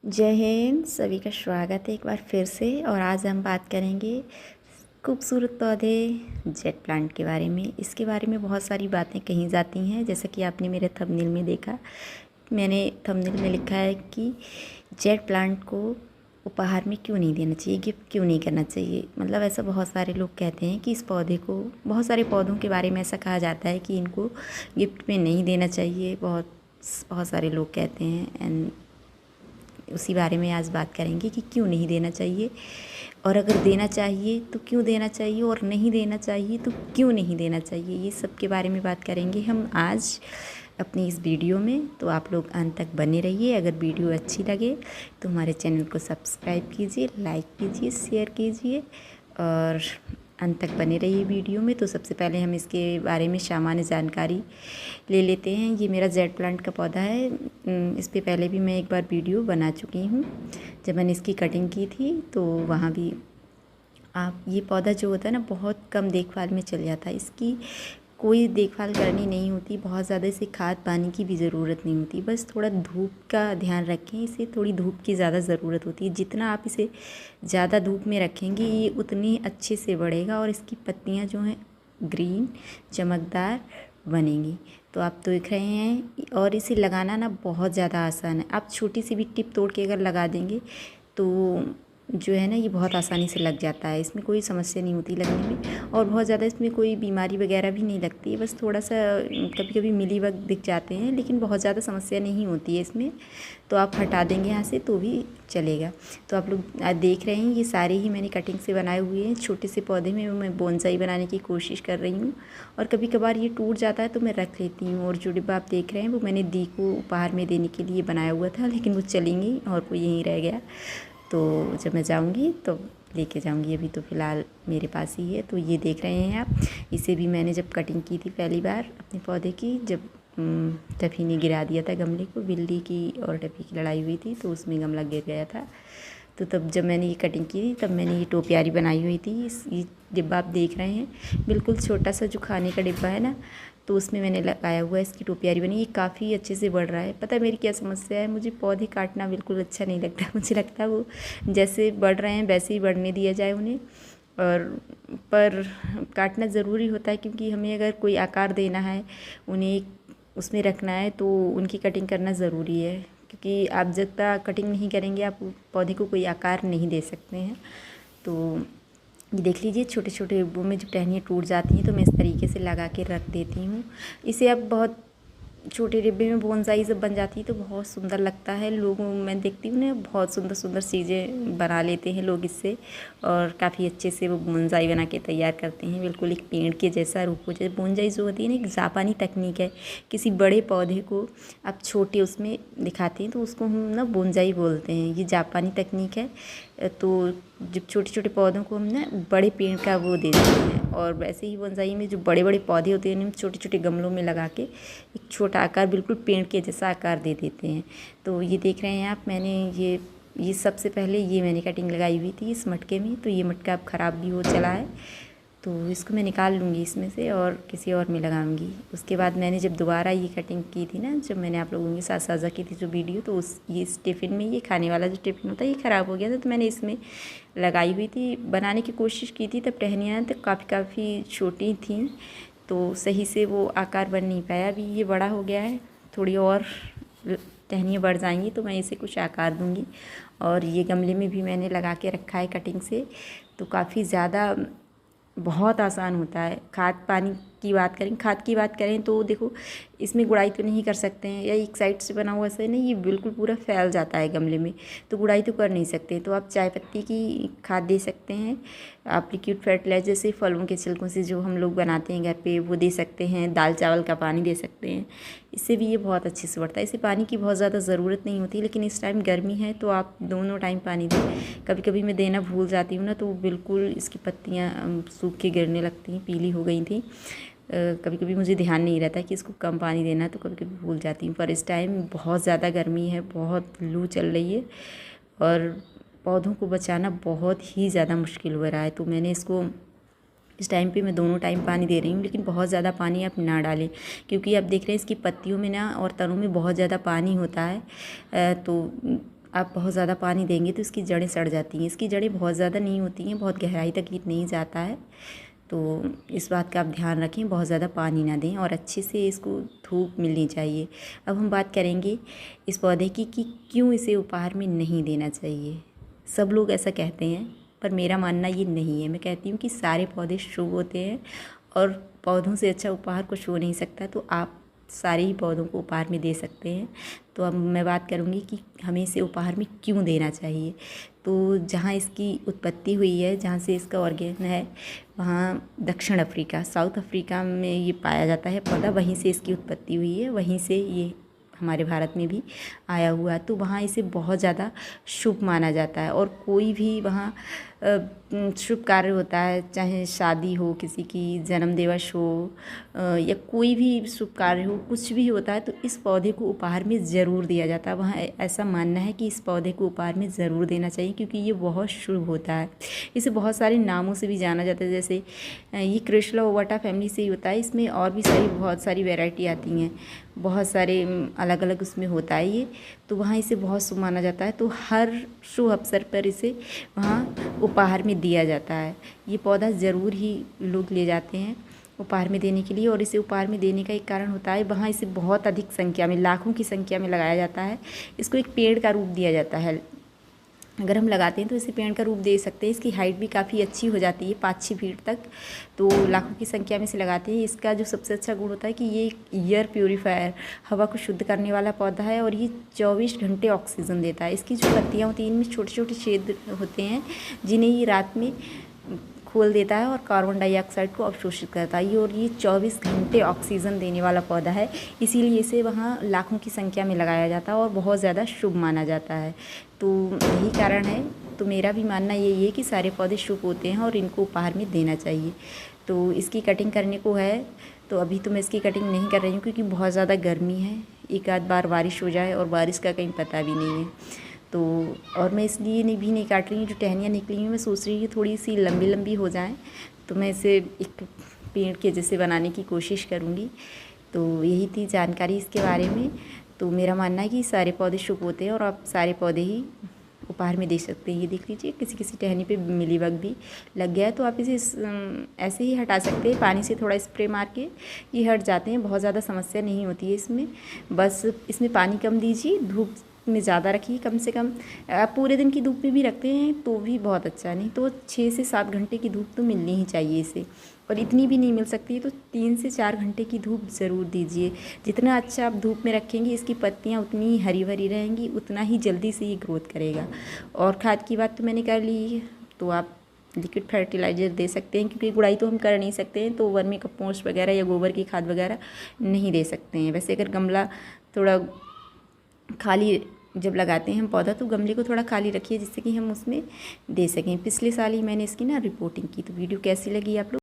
जय हिंद। सभी का स्वागत है एक बार फिर से। और आज हम बात करेंगे खूबसूरत पौधे जेट प्लांट के बारे में। इसके बारे में बहुत सारी बातें कही जाती हैं, जैसा कि आपने मेरे थंबनेल में देखा। मैंने थंबनेल में लिखा है कि जेट प्लांट को उपहार में क्यों नहीं देना चाहिए, गिफ्ट क्यों नहीं करना चाहिए। मतलब ऐसा बहुत सारे लोग कहते हैं कि इस पौधे को, बहुत सारे पौधों के बारे में ऐसा कहा जाता है कि इनको गिफ्ट में नहीं देना चाहिए। बहुत बहुत सारे लोग कहते हैं। एंड उसी बारे में आज बात करेंगे कि क्यों नहीं देना चाहिए, और अगर देना चाहिए तो क्यों देना चाहिए, और नहीं देना चाहिए तो क्यों नहीं देना चाहिए। ये सब के बारे में बात करेंगे हम आज अपनी इस वीडियो में। तो आप लोग अंत तक बने रहिए। अगर वीडियो अच्छी लगे तो हमारे चैनल को सब्सक्राइब कीजिए, लाइक कीजिए, शेयर कीजिए और अंत तक बने रहिए वीडियो में। तो सबसे पहले हम इसके बारे में सामान्य जानकारी ले लेते हैं। ये मेरा जेट प्लांट का पौधा है। इस पे पहले भी मैं एक बार वीडियो बना चुकी हूँ, जब मैंने इसकी कटिंग की थी। तो वहाँ भी आप, ये पौधा जो होता है ना, बहुत कम देखभाल में चल जाता है। इसकी कोई देखभाल करनी नहीं होती, बहुत ज़्यादा इसे खाद पानी की भी ज़रूरत नहीं होती। बस थोड़ा धूप का ध्यान रखें। इसे थोड़ी धूप की ज़्यादा ज़रूरत होती है। जितना आप इसे ज़्यादा धूप में रखेंगे ये उतनी अच्छे से बढ़ेगा और इसकी पत्तियाँ जो हैं ग्रीन चमकदार बनेंगी। तो आप देख रहे हैं। और इसे लगाना ना बहुत ज़्यादा आसान है। आप छोटी सी भी टिप तोड़ के अगर लगा देंगे तो जो है ना, ये बहुत आसानी से लग जाता है। इसमें कोई समस्या नहीं होती लगने में, और बहुत ज़्यादा इसमें कोई बीमारी वगैरह भी नहीं लगती है। बस थोड़ा सा कभी कभी मिलीबग दिख जाते हैं, लेकिन बहुत ज़्यादा समस्या नहीं होती है इसमें। तो आप हटा देंगे यहाँ से तो भी चलेगा। तो आप लोग देख रहे हैं, ये सारे ही मैंने कटिंग से बनाए हुए हैं। छोटे से पौधे में मैं बोनसाई बनाने की कोशिश कर रही हूँ, और कभी कभार ये टूट जाता है तो मैं रख लेती हूँ। और जो डिब्बा आप देख रहे हैं वो मैंने दी को उपहार में देने के लिए बनाया हुआ था, लेकिन वो चली गई और वो यहीं रह गया। तो जब मैं जाऊंगी तो लेके जाऊंगी। अभी तो फ़िलहाल मेरे पास ही है। तो ये देख रहे हैं आप, इसे भी मैंने जब कटिंग की थी पहली बार अपने पौधे की, जब टफ़ी ने गिरा दिया था गमले को, बिल्ली की और टफ़ी की लड़ाई हुई थी तो उसमें गमला गिर गया था। तो तब जब मैंने ये कटिंग की थी तब मैंने ये टोपियारी बनाई हुई थी। ये डिब्बा आप देख रहे हैं, बिल्कुल छोटा सा जो खाने का डिब्बा है ना, तो उसमें मैंने लगाया हुआ है। इसकी टोपियारी बनी। ये काफ़ी अच्छे से बढ़ रहा है। पता है मेरी क्या समस्या है, मुझे पौधे काटना बिल्कुल अच्छा नहीं लगता। मुझे लगता है वो जैसे बढ़ रहे हैं वैसे ही बढ़ने दिया जाए उन्हें। और पर काटना ज़रूरी होता है, क्योंकि हमें अगर कोई आकार देना है, उन्हें उसमें रखना है, तो उनकी कटिंग करना ज़रूरी है। क्योंकि आप जब तक कटिंग नहीं करेंगे आप पौधे को कोई आकार नहीं दे सकते हैं। तो ये देख लीजिए, छोटे छोटे डिब्बों में जब टहनियाँ टूट जाती हैं तो मैं इस तरीके से लगा के रख देती हूँ। इसे अब बहुत छोटे डिब्बे में बोनसाई जब बन जाती है तो बहुत सुंदर लगता है। लोगों, मैं देखती हूँ ना, बहुत सुंदर सुंदर चीज़ें बना लेते हैं लोग इससे, और काफ़ी अच्छे से वो बोनसाई बना के तैयार करते हैं। बिल्कुल एक पेड़ के जैसा रूप हो जाए। बोनसाई जो होती है ना, एक जापानी तकनीक है। किसी बड़े पौधे को आप छोटे उसमें दिखाते हैं तो उसको हम ना बोनसाई बोलते हैं। ये जापानी तकनीक है। तो जब छोटे छोटे पौधों को हम ना बड़े पेड़ का वो देते हैं, और वैसे ही बोनसाई में जो बड़े बड़े पौधे होते हैं उन्हें छोटे छोटे गमलों में लगा के एक छोटा आकार, बिल्कुल पेड़ के जैसा आकार दे देते हैं। तो ये देख रहे हैं आप, मैंने ये सबसे पहले ये मैंने कटिंग लगाई हुई थी इस मटके में। तो ये मटका अब ख़राब भी हो चला है, तो इसको मैं निकाल लूँगी इसमें से और किसी और में लगाऊंगी। उसके बाद मैंने जब दोबारा ये कटिंग की थी ना, जब मैंने आप लोगों के साथ साझा की थी जो वीडियो, तो इस टिफ़िन में, ये खाने वाला जो टिफ़िन होता है, ये ख़राब हो गया था। तो मैंने इसमें लगाई हुई थी, बनाने की कोशिश की थी। तब टहनियाँ तो काफ़ी छोटी थी, तो सही से वो आकार बन नहीं पाया। अभी ये बड़ा हो गया है, थोड़ी और टहनियाँ बढ़ जाएंगी तो मैं इसे कुछ आकार दूँगी। और ये गमले में भी मैंने लगा के रखा है कटिंग से। तो काफ़ी ज़्यादा बहुत आसान होता है। खाद पानी की बात करें, खाद की बात करें तो देखो, इसमें गुड़ाई तो नहीं कर सकते हैं, या एक साइड से बना हुआ ऐसा नहीं, ये बिल्कुल पूरा फैल जाता है गमले में, तो गुड़ाई तो कर नहीं सकते। तो आप चाय पत्ती की खाद दे सकते हैं। आप लिक्विड फर्टिलाइजर जैसे फलों के छिलकों से जो हम लोग बनाते हैं घर पे, वो दे सकते हैं। दाल चावल का पानी दे सकते हैं, इससे भी ये बहुत अच्छे से बढ़ता है। इसे पानी की बहुत ज़्यादा ज़रूरत नहीं होती, लेकिन इस टाइम गर्मी है तो आप दोनों टाइम पानी दें। कभी कभी मैं देना भूल जाती हूँ ना, तो बिल्कुल इसकी पत्तियाँ सूख के गिरने लगती हैं, पीली हो गई थी। कभी कभी मुझे ध्यान नहीं रहता कि इसको कम पानी देना है, तो कभी कभी भूल जाती हूँ। पर इस टाइम बहुत ज़्यादा गर्मी है, बहुत लू चल रही है, और पौधों को बचाना बहुत ही ज़्यादा मुश्किल हो रहा है। तो मैंने इसको इस टाइम पे मैं दोनों टाइम पानी दे रही हूँ, लेकिन बहुत ज़्यादा पानी आप ना डालें, क्योंकि आप देख रहे हैं इसकी पत्तियों में ना और तनों में बहुत ज़्यादा पानी होता है। तो आप बहुत ज़्यादा पानी देंगे तो इसकी जड़ें सड़ जाती हैं। इसकी जड़ें बहुत ज़्यादा नहीं होती हैं, बहुत गहराई तक ये नहीं जाता है, तो इस बात का आप ध्यान रखें, बहुत ज़्यादा पानी ना दें और अच्छे से इसको धूप मिलनी चाहिए। अब हम बात करेंगे इस पौधे की कि क्यों इसे उपहार में नहीं देना चाहिए। सब लोग ऐसा कहते हैं पर मेरा मानना ये नहीं है। मैं कहती हूँ कि सारे पौधे शुभ होते हैं और पौधों से अच्छा उपहार कुछ हो नहीं सकता, तो आप सारे ही पौधों को उपहार में दे सकते हैं। तो अब मैं बात करूँगी कि हमें इसे उपहार में क्यों देना चाहिए। तो जहाँ इसकी उत्पत्ति हुई है, जहाँ से इसका ऑर्गेन है, वहाँ दक्षिण अफ्रीका, साउथ अफ्रीका में ये पाया जाता है पौधा, वहीं से इसकी उत्पत्ति हुई है, वहीं से ये हमारे भारत में भी आया हुआ है। तो वहाँ इसे बहुत ज़्यादा शुभ माना जाता है और कोई भी वहाँ शुभ कार्य होता है, चाहे शादी हो, किसी की जन्म दिवस हो या कोई भी शुभ कार्य हो, कुछ भी होता है तो इस पौधे को उपहार में ज़रूर दिया जाता है। वहाँ ऐसा मानना है कि इस पौधे को उपहार में ज़रूर देना चाहिए क्योंकि ये बहुत शुभ होता है। इसे बहुत सारे नामों से भी जाना जाता है, जैसे ये क्रिस्टला ओवाटा फैमिली से ही होता है। इसमें और भी बहुत सारी वैरायटी आती हैं, बहुत सारे अलग अलग उसमें होता है ये, तो वहाँ इसे बहुत शुभ माना जाता है। तो हर शुभ अवसर पर इसे वहाँ उपहार में दिया जाता है। ये पौधा ज़रूर ही लोग ले जाते हैं उपहार में देने के लिए और इसे उपहार में देने का एक कारण होता है, वहाँ इसे बहुत अधिक संख्या में, लाखों की संख्या में लगाया जाता है। इसको एक पेड़ का रूप दिया जाता है। अगर हम लगाते हैं तो इसे पेड़ का रूप दे सकते हैं। इसकी हाइट भी काफ़ी अच्छी हो जाती है, 5-6 फीट तक, तो लाखों की संख्या में इसे लगाते हैं। इसका जो सबसे अच्छा गुण होता है कि ये एयर प्योरीफायर, हवा को शुद्ध करने वाला पौधा है और ये 24 घंटे ऑक्सीजन देता है। इसकी जो पत्तियाँ होती हैं, इनमें छोटे छोटे छेद होते हैं जिन्हें ये रात में खोल देता है और कार्बन डाइऑक्साइड को अवशोषित करता है। और ये 24 घंटे ऑक्सीजन देने वाला पौधा है, इसीलिए इसे वहाँ लाखों की संख्या में लगाया जाता है और बहुत ज़्यादा शुभ माना जाता है। तो यही कारण है। तो मेरा भी मानना यही है कि सारे पौधे शुभ होते हैं और इनको उपहार में देना चाहिए। तो इसकी कटिंग करने को है, तो अभी तो मैं इसकी कटिंग नहीं कर रही हूँ क्योंकि बहुत ज़्यादा गर्मी है, एक आध बार बारिश हो जाए और बारिश का कहीं पता भी नहीं है। तो और मैं इसलिए नहीं काट रही हूँ, जो टहनियाँ निकली हुई मैं सोच रही हूँ कि थोड़ी सी लंबी लंबी हो जाएं, तो मैं इसे एक पेड़ के जैसे बनाने की कोशिश करूँगी। तो यही थी जानकारी इसके बारे में। तो मेरा मानना है कि सारे पौधे शुभ होते हैं और आप सारे पौधे ही उपहार में दे सकते हैं। ये देख लीजिए, किसी किसी टहनी पे मिलीबग भी लग गया है, तो आप इसे ऐसे ही हटा सकते हैं, पानी से थोड़ा स्प्रे मार के ये हट जाते हैं। बहुत ज़्यादा समस्या नहीं होती है इसमें, बस इसमें पानी कम दीजिए, धूप में ज़्यादा रखिए, कम से कम आप पूरे दिन की धूप में भी रखते हैं तो भी बहुत अच्छा, नहीं तो 6 से 7 घंटे की धूप तो मिलनी ही चाहिए इसे, और इतनी भी नहीं मिल सकती है तो 3 से 4 घंटे की धूप ज़रूर दीजिए। जितना अच्छा आप धूप में रखेंगे इसकी पत्तियाँ उतनी ही हरी भरी रहेंगी, उतना ही जल्दी से ये ग्रोथ करेगा। और खाद की बात तो मैंने कर ली है, तो आप लिक्विड फर्टिलाइज़र दे सकते हैं क्योंकि गुड़ाई तो हम कर नहीं सकते हैं, तो वर्मी कंपोस्ट वगैरह या गोबर की खाद वगैरह नहीं दे सकते हैं। वैसे अगर गमला थोड़ा खाली जब लगाते हैं हम पौधा, तो गमले को थोड़ा खाली रखिए जिससे कि हम उसमें दे सकें। पिछले साल ही मैंने इसकी रिपोर्टिंग की। तो वीडियो कैसी लगी आप लोग